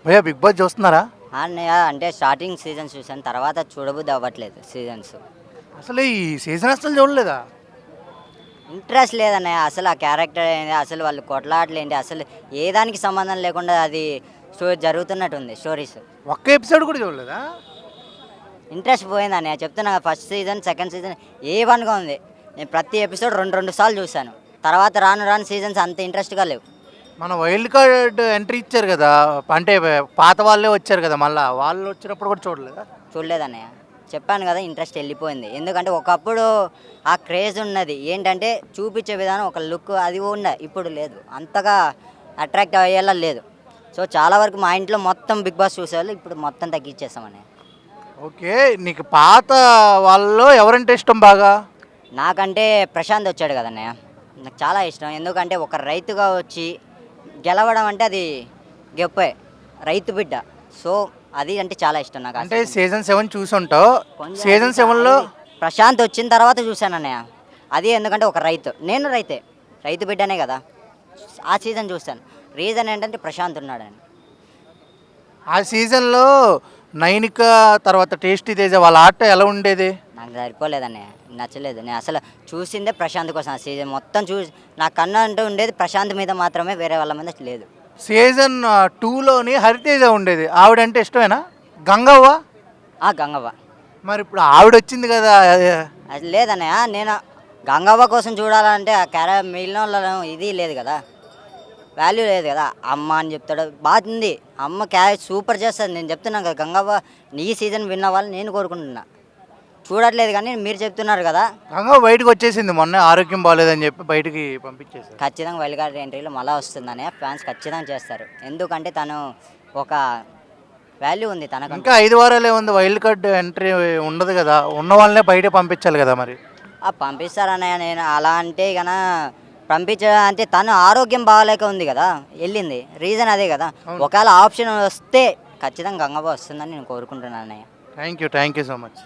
భయ్యా big boss చూస్తున్నారా? అన్నయ్య అంటే స్టార్టింగ్ సీజన్స్ చూసాను, తర్వాత చూడబుద్ధి అవ్వట్లేదు సీజన్స్. అసలు ఈ సీజన్ అసలు చూడలేదా? ఇంట్రెస్ట్ లేదన్నయ్య, అసలు ఆ క్యారెక్టర్ ఏంటి, అసలు వాళ్ళు కొట్లాటలు ఏంటి, అసలు ఏ దానికి సంబంధం లేకుండా అది జరుగుతున్నట్టుంది స్టోరీస్. ఒక్క ఎపిసోడ్ కూడా చూడలేదా? ఇంట్రెస్ట్ పోయింది అన్నయ్య, చెప్తున్నా కదా, ఫస్ట్ సీజన్ సెకండ్ సీజన్ ఏ వన్గా ఉంది. నేను ప్రతి ఎపిసోడ్ రెండు రెండు సార్లు చూశాను. తర్వాత రాను రాను సీజన్స్ అంత ఇంట్రెస్ట్గా లేవు. మన వైల్డ్ కార్డ్ ఎంట్రీ ఇచ్చారు కదా, అంటే పాత వాళ్ళే వచ్చారు కదా, మళ్ళా వాళ్ళు వచ్చినప్పుడు కూడా చూడలేదా? చూడలేదన్నయ్య, చెప్పాను కదా, ఇంట్రెస్ట్ వెళ్ళిపోయింది. ఎందుకంటే ఒకప్పుడు ఆ క్రేజ్ ఉన్నది, ఏంటంటే చూపించే విధానం ఒక లుక్ అది ఉండే, ఇప్పుడు లేదు, అంతగా అట్రాక్ట్ అయ్యేలా లేదు. సో చాలా వరకు మా ఇంట్లో మొత్తం బిగ్ బాస్ చూసేవాళ్ళు, ఇప్పుడు మొత్తం తగ్గించేస్తామని. ఓకే, నీకు పాత వాళ్ళలో ఎవరంటే ఇష్టం బాగా? నాకంటే ప్రశాంత్ వచ్చాడు కదన్నయ్య, నాకు చాలా ఇష్టం. ఎందుకంటే ఒక రైతుగా వచ్చి గెలవడం అంటే అది గొప్పే, రైతు బిడ్డ. సో అది అంటే చాలా ఇష్టం నాకు. అంటే సీజన్ 7 చూసుంటావు. సీజన్ 7లో ప్రశాంత్ వచ్చిన తర్వాత చూశాను అన్నయ్య. అది ఎందుకంటే ఒక రైతు, నేను రైతే, రైతు బిడ్డనే కదా. ఆ సీజన్ చూశాను. రీజన్ ఏంటంటే ప్రశాంత్ ఉన్నాడని. ఆ సీజన్లో నైనిక తర్వాత టేస్టీ తేజ వాళ్ళ ఆట ఎలా ఉండేది? నాకు సరిపోలేదన్నయ్య, నచ్చలేదు. నేను అసలు చూసిందే ప్రశాంత్ కోసం. ఆ సీజన్ మొత్తం చూసి నా కన్ను అంటూ ఉండేది ప్రశాంత్ మీద మాత్రమే, వేరే వాళ్ళ మీద లేదు. సీజన్ 2లోని హరితేజ ఉండేది, ఆవిడంటే ఇష్టమేనా? గంగవ్వ? గంగవ్వ. మరి ఇప్పుడు ఆవిడ వచ్చింది కదా. అది లేదన్నయ్య, నేను గంగవ్వ కోసం చూడాలంటే ఆ మిగిలిన వాళ్ళ ఇది లేదు కదా, వాల్యూ లేదు కదా. అమ్మ అని చెప్తాడు, బాగుంది, అమ్మ సూపర్ చేస్తుంది. నేను చెప్తున్నాను కదా, గంగవ్వ ఈ సీజన్ విన్న వాళ్ళు నేను కోరుకుంటున్నా. చూడట్లేదు కానీ మీరు చెప్తున్నారు కదా. గంగవ్వ బయటకు వచ్చేసింది మొన్న, ఆరోగ్యం బాగాలేదని చెప్పి బయటికి పంపించేసారు. ఖచ్చితంగా వైల్డ్ కార్డ్ ఎంట్రీలో మళ్ళీ వస్తుందని ఫ్యాన్స్ ఖచ్చితంగా చేస్తారు. ఎందుకంటే తను ఒక వాల్యూ ఉంది తనకు. ఇంకా 5 వారాలే ఉంది, వైల్డ్ కార్డ్ ఎంట్రీ ఉండదు కదా, ఉన్న వాళ్ళనే బయట పంపించాలి కదా మరి. పంపిస్తారన్నయ్య, నేను అలా అంటే కన పంపించాలంటే తను ఆరోగ్యం బాగాలేక ఉంది కదా వెళ్ళింది, రీజన్ అదే కదా. ఒకవేళ ఆప్షన్ వస్తే ఖచ్చితంగా గంగవ్వ వస్తుందని నేను కోరుకుంటున్నాను అన్నయ్య. Thank you so much.